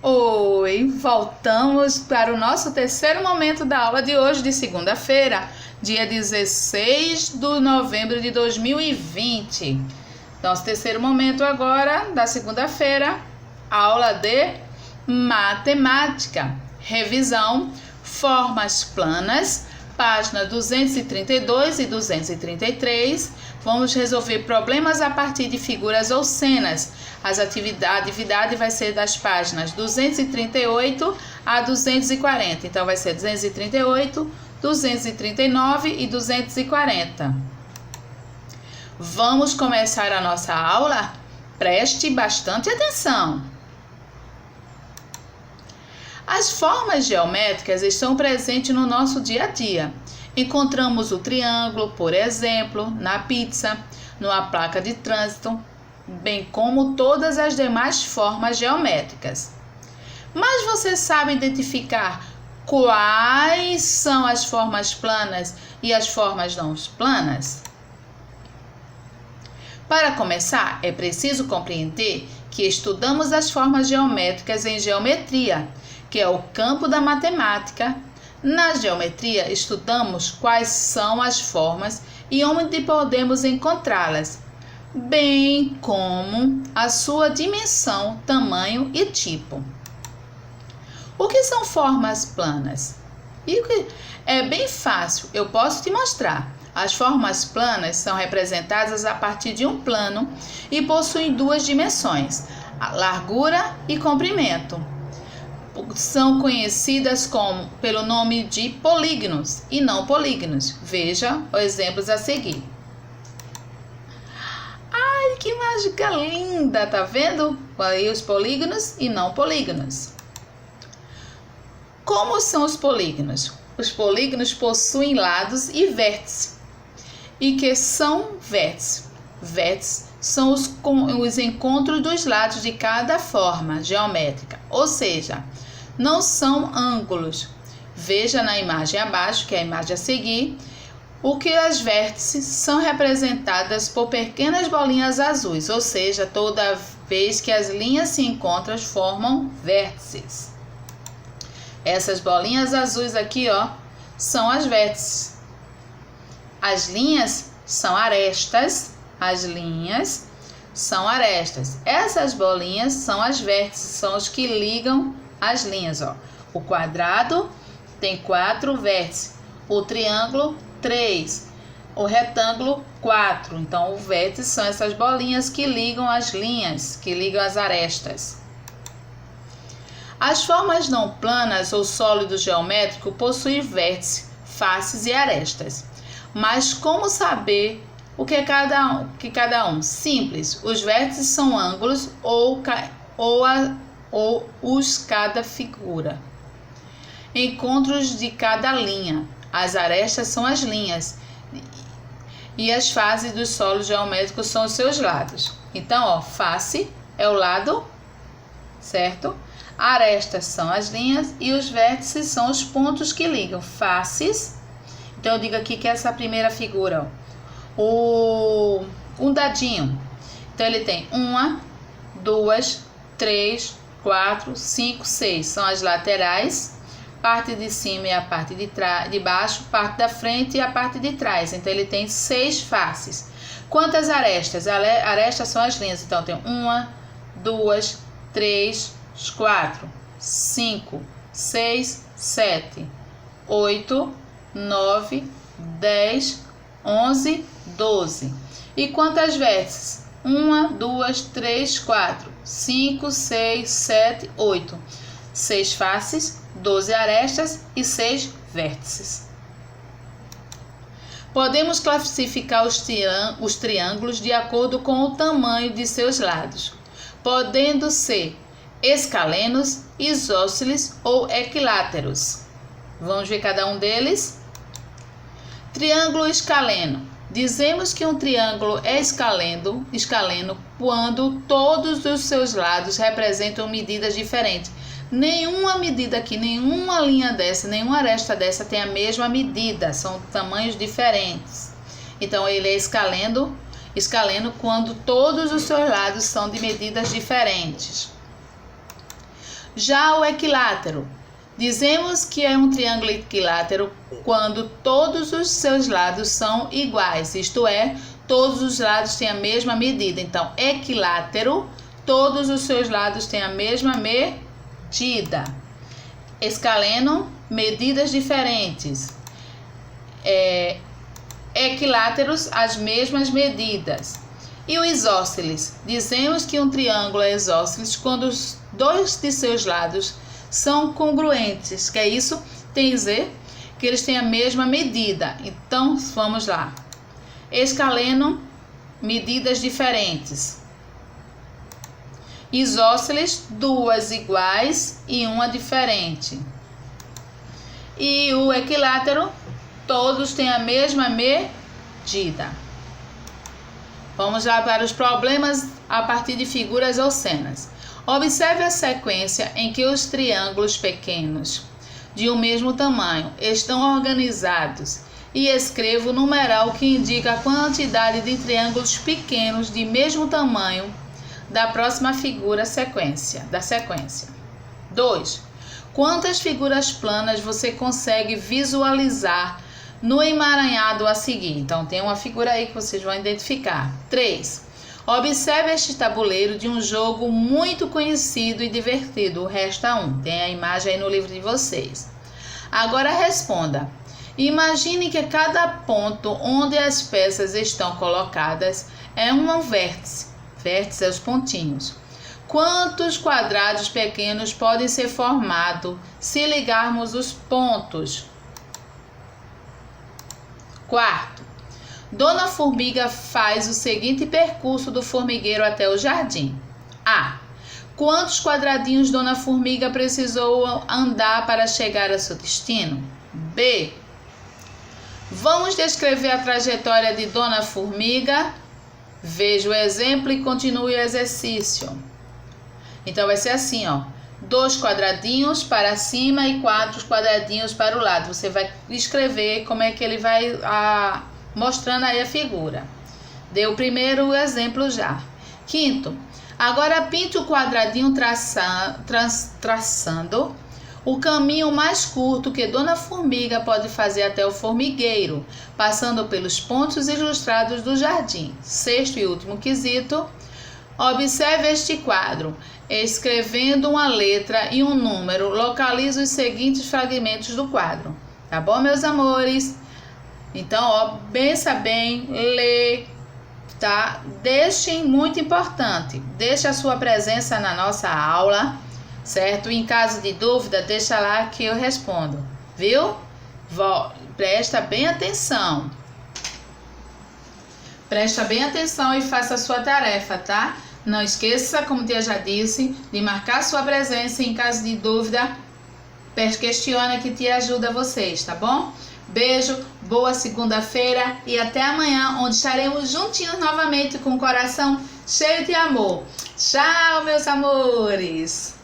Oi, voltamos para o nosso terceiro momento da aula de hoje, de segunda-feira, dia 16 de novembro de 2020. Nosso terceiro momento agora, da segunda-feira, aula de matemática, revisão, formas planas, páginas 232 e 233. Vamos resolver problemas a partir de figuras ou cenas. A atividade vai ser das páginas 238 a 240. Então, vai ser 238, 239 e 240. Vamos começar a nossa aula? Preste bastante atenção. As formas geométricas estão presentes no nosso dia a dia. Encontramos o triângulo, por exemplo, na pizza, numa placa de trânsito, bem como todas as demais formas geométricas. Mas você sabe identificar quais são as formas planas e as formas não planas? Para começar, é preciso compreender que estudamos as formas geométricas em geometria, que é o campo da matemática. Na geometria, estudamos quais são as formas e onde podemos encontrá-las, bem como a sua dimensão, tamanho e tipo. O que são formas planas? É bem fácil, eu posso te mostrar. As formas planas são representadas a partir de um plano e possuem duas dimensões, a largura e comprimento. São conhecidas pelo nome de polígonos e não polígonos. Veja os exemplos a seguir. Ai, que mágica linda! Tá vendo? Aí os polígonos e não polígonos. Como são os polígonos? Os polígonos possuem lados e vértices. E que são vértices? Vértices são os encontros dos lados de cada forma geométrica, ou seja, não são ângulos. Veja na imagem abaixo, que é a imagem a seguir, o que as vértices são representadas por pequenas bolinhas azuis, ou seja, toda vez que as linhas se encontram, formam vértices. Essas bolinhas azuis aqui, ó, são as vértices. As linhas são arestas. As linhas são arestas. Essas bolinhas são as vértices, são os que ligam as linhas, ó. O quadrado tem 4 vértices, o triângulo 3, o retângulo 4. Então, o vértice são essas bolinhas que ligam as linhas, que ligam as arestas. As formas não planas ou sólidos geométricos possuem vértices, faces e arestas. Mas como saber o que cada um? Simples. Os vértices são ângulos ou cada figura. Encontros de cada linha. As arestas são as linhas. E as faces dos sólidos geométricos são os seus lados. Então, ó, face é o lado, certo? Arestas são as linhas e os vértices são os pontos que ligam. Faces. Então, eu digo aqui que essa primeira figura, ó, um dadinho. Então, ele tem 1, 2, 3, 4, 5, 6. São as laterais, parte de cima e a parte de baixo, parte da frente e a parte de trás. Então, ele tem 6 faces. Quantas arestas? Arestas são as linhas. Então, tem 1, 2, 3, 4, 5, 6, 7, 8, 9, 10, 11, 12. E quantas vértices? 1, 2, 3, 4, 5, 6, 7, 8. 6 faces, 12 arestas e 6 vértices. Podemos classificar os triângulos de acordo com o tamanho de seus lados, podendo ser escalenos, isósceles ou equiláteros. Vamos ver cada um deles. Triângulo escaleno. Dizemos que um triângulo é escaleno quando todos os seus lados representam medidas diferentes. Nenhuma medida aqui, nenhuma linha dessa, nenhuma aresta dessa tem a mesma medida, são tamanhos diferentes. Então, ele é escaleno quando todos os seus lados são de medidas diferentes. Já o equilátero. Dizemos que é um triângulo equilátero quando todos os seus lados são iguais, isto é, todos os lados têm a mesma medida. Então, equilátero, todos os seus lados têm a mesma medida. Escaleno, medidas diferentes. Equiláteros, as mesmas medidas. E o isósceles? Dizemos que um triângulo é isósceles quando os dois de seus lados são congruentes. Que é isso? Tem dizer que eles têm a mesma medida. Então, vamos lá. Escaleno, medidas diferentes. Isósceles, duas iguais e uma diferente. E o equilátero, todos têm a mesma medida. Vamos lá para os problemas a partir de figuras ou cenas. Observe a sequência em que os triângulos pequenos de um mesmo tamanho estão organizados e escreva o numeral que indica a quantidade de triângulos pequenos de mesmo tamanho da próxima figura da sequência. 2. Quantas figuras planas você consegue visualizar no emaranhado a seguir? Então, tem uma figura aí que vocês vão identificar. 3. Observe este tabuleiro de um jogo muito conhecido e divertido, o Resta 1. Tem a imagem aí no livro de vocês. Agora responda. Imagine que cada ponto onde as peças estão colocadas é um vértice. Vértice é os pontinhos. Quantos quadrados pequenos podem ser formados se ligarmos os pontos? 4. Dona Formiga faz o seguinte percurso do formigueiro até o jardim. A. Quantos quadradinhos Dona Formiga precisou andar para chegar a seu destino? B. Vamos descrever a trajetória de Dona Formiga. Veja o exemplo e continue o exercício. Então, vai ser assim, ó. 2 quadradinhos para cima e 4 quadradinhos para o lado. Você vai escrever como é que ele vai mostrando aí a figura. Deu o primeiro exemplo já. 5. Agora pinte o quadradinho traçando o caminho mais curto que Dona Formiga pode fazer até o formigueiro, passando pelos pontos ilustrados do jardim. 6º e último quesito. Observe este quadro. Escrevendo uma letra e um número, localize os seguintes fragmentos do quadro. Tá bom, meus amores? Então, ó, pensa bem, lê, tá? Deixem, muito importante, deixe a sua presença na nossa aula, certo? Em caso de dúvida, deixa lá que eu respondo, viu? Presta bem atenção. Presta bem atenção e faça a sua tarefa, tá? Não esqueça, como eu já disse, de marcar sua presença. Em caso de dúvida, questiona que te ajuda vocês, tá bom? Beijo, boa segunda-feira e até amanhã, onde estaremos juntinhos novamente com o coração cheio de amor. Tchau, meus amores!